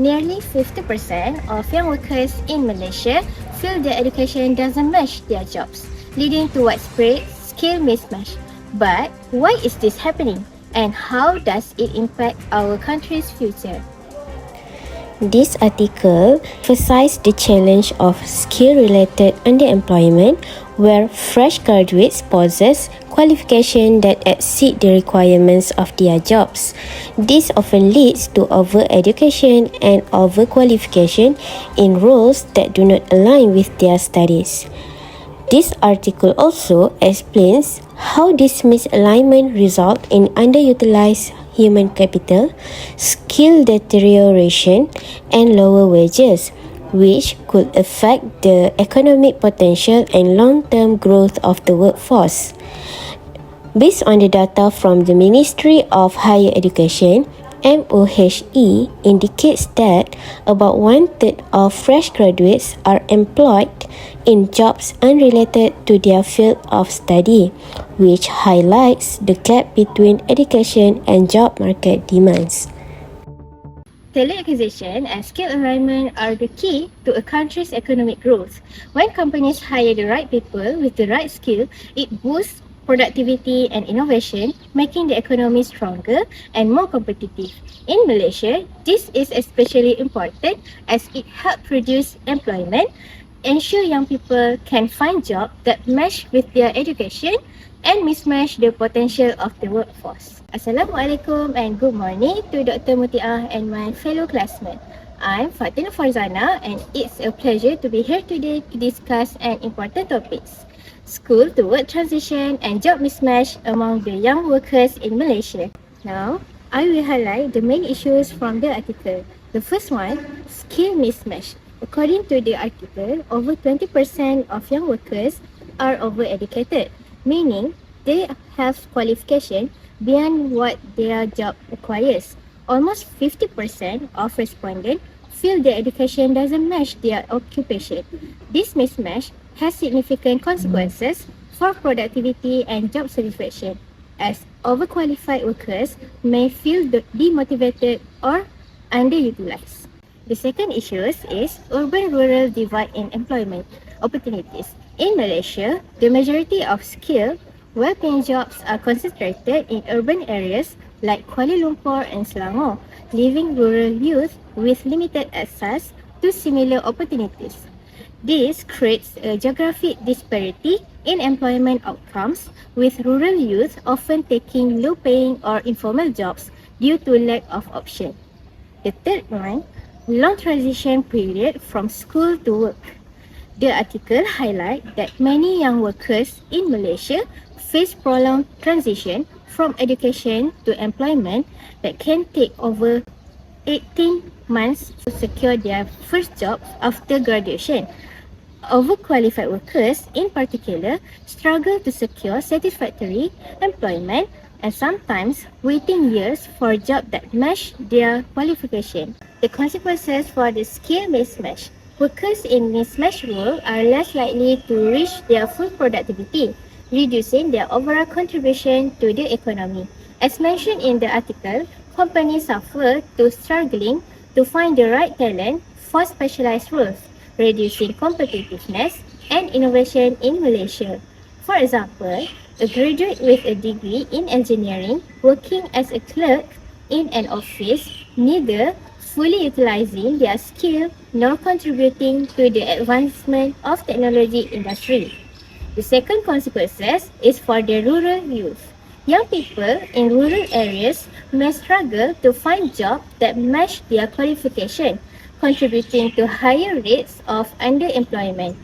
Nearly 50% of young workers in Malaysia feel their education doesn't match their jobs, leading to widespread skill mismatch. But why is this happening, and how does it impact our country's future? This article emphasizes the challenge of skill-related underemployment, where fresh graduates possess qualifications that exceed the requirements of their jobs. This often leads to over-education and over-qualification in roles that do not align with their studies. This article also explains how this misalignment results in underutilized human capital, skill deterioration, and lower wages, which could affect the economic potential and long-term growth of the workforce. Based on the data from the Ministry of Higher Education, MOHE indicates that about one-third of fresh graduates are employed in jobs unrelated to their field of study, which highlights the gap between education and job market demands. Talent acquisition and skill alignment are the key to a country's economic growth. When companies hire the right people with the right skill, it boosts productivity and innovation, making the economy stronger and more competitive. In Malaysia, this is especially important as it helps reduce employment, ensure young people can find jobs that match with their education, and mismatch the potential of the workforce. Assalamualaikum and good morning to Dr. Mutiah and my fellow classmates. I'm Fatina Farzana and it's a pleasure to be here today to discuss an important topics: school to work transition and job mismatch among the young workers in Malaysia. Now, I will highlight the main issues from the article. The first one, skill mismatch. According to the article, over 20% of young workers are overeducated, meaning they have qualification beyond what their job requires. Almost 50% of respondents feel their education doesn't match their occupation. This mismatch has significant consequences for productivity and job satisfaction, as overqualified workers may feel demotivated or underutilized. The second issue is urban-rural divide in employment opportunities. In Malaysia, the majority of skilled, well-paying jobs are concentrated in urban areas like Kuala Lumpur and Selangor, leaving rural youth with limited access to similar opportunities. This creates a geographic disparity in employment outcomes, with rural youth often taking low-paying or informal jobs due to lack of option. The third one, long transition period from school to work. The article highlights that many young workers in Malaysia face prolonged transition from education to employment that can take over 18 months to secure their first job after graduation. Overqualified workers, in particular, struggle to secure satisfactory employment and sometimes waiting years for a job that match their qualification. The consequences for the skill mismatch. Workers in mismatched roles are less likely to reach their full productivity, reducing their overall contribution to the economy. As mentioned in the article, companies suffer to struggling to find the right talent for specialized roles, reducing competitiveness and innovation in Malaysia. For example, a graduate with a degree in engineering working as a clerk in an office neither fully utilizing their skill nor contributing to the advancement of technology industry. The second consequences is for the rural youth. Young people in rural areas may struggle to find jobs that match their qualification, contributing to higher rates of underemployment.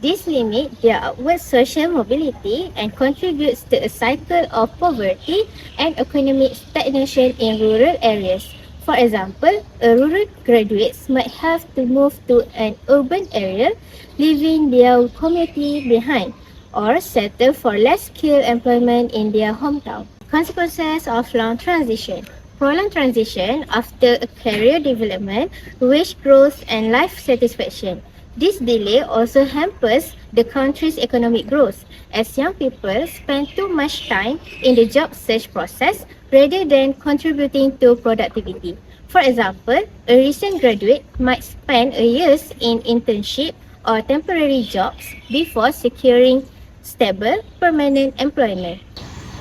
This limits their upward social mobility and contributes to a cycle of poverty and economic stagnation in rural areas. For example, a rural graduates might have to move to an urban area, leaving their community behind, or settle for less skilled employment in their hometown. Consequences of long transition. Prolonged transition after a career development, wage growth and life satisfaction. This delay also hampers the country's economic growth, as young people spend too much time in the job search process rather than contributing to productivity. For example, a recent graduate might spend a year in internship or temporary jobs before securing stable, permanent employment.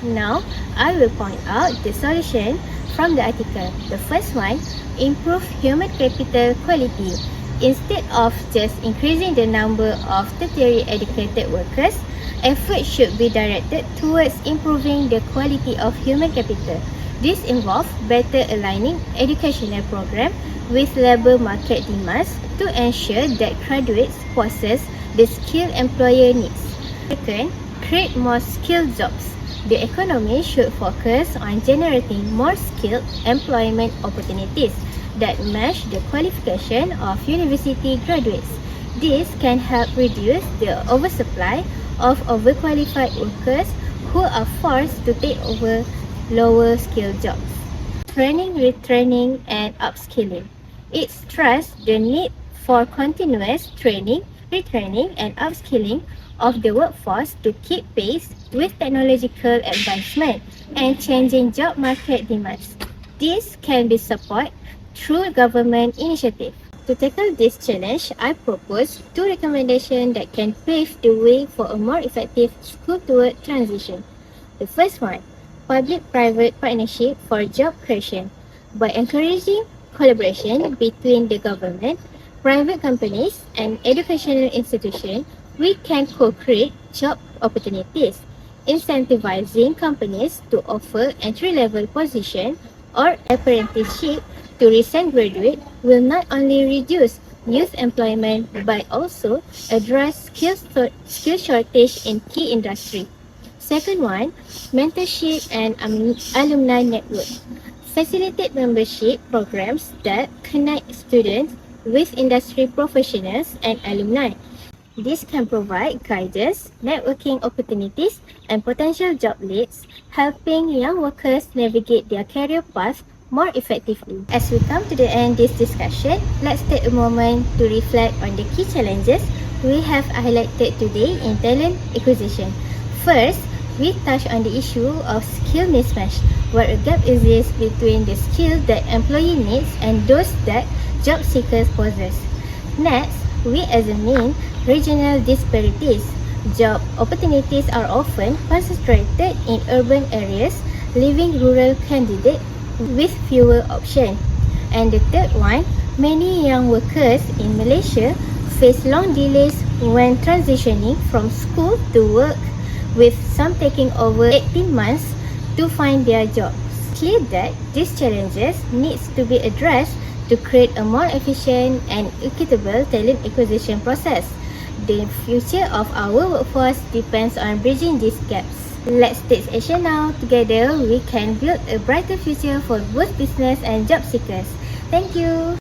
Now, I will point out the solution from the article. The first one, improve human capital quality. Instead of just increasing the number of tertiary educated workers, effort should be directed towards improving the quality of human capital. This involves better aligning educational program with labour market demands to ensure that graduates possess the skill employer needs. Second, create more skilled jobs. The economy should focus on generating more skilled employment opportunities that match the qualification of university graduates. This can help reduce the oversupply of overqualified workers who are forced to take over lower skilled jobs. Training, retraining, and upskilling. It stresses the need for continuous training, retraining, and upskilling of the workforce to keep pace with technological advancement and changing job market demands. This can be supported through government initiatives. To tackle this challenge, I propose two recommendations that can pave the way for a more effective school-toward transition. The first one, public-private partnership for job creation. By encouraging collaboration between the government, private companies, and educational institutions, we can co-create job opportunities. Incentivizing companies to offer entry-level position or apprenticeship to recent graduates will not only reduce youth employment but also address skill shortage in key industry. Second one, mentorship and alumni network. Facilitate membership programs that connect students with industry professionals and alumni. This can provide guidance, networking opportunities, and potential job leads, helping young workers navigate their career path more effectively. As we come to the end of this discussion, let's take a moment to reflect on the key challenges we have highlighted today in talent acquisition. First, we touch on the issue of skill mismatch, where a gap exists between the skill that employee needs and those that job seekers possess. Next, we examine regional disparities. Job opportunities are often concentrated in urban areas, leaving rural candidates with fewer options. And the third one, many young workers in Malaysia face long delays when transitioning from school to work, with some taking over 18 months to find their jobs. It's clear that these challenges need to be addressed to create a more efficient and equitable talent acquisition process. The future of our workforce depends on bridging these gaps. Let's take action now. Together, we can build a brighter future for both business and job seekers. Thank you.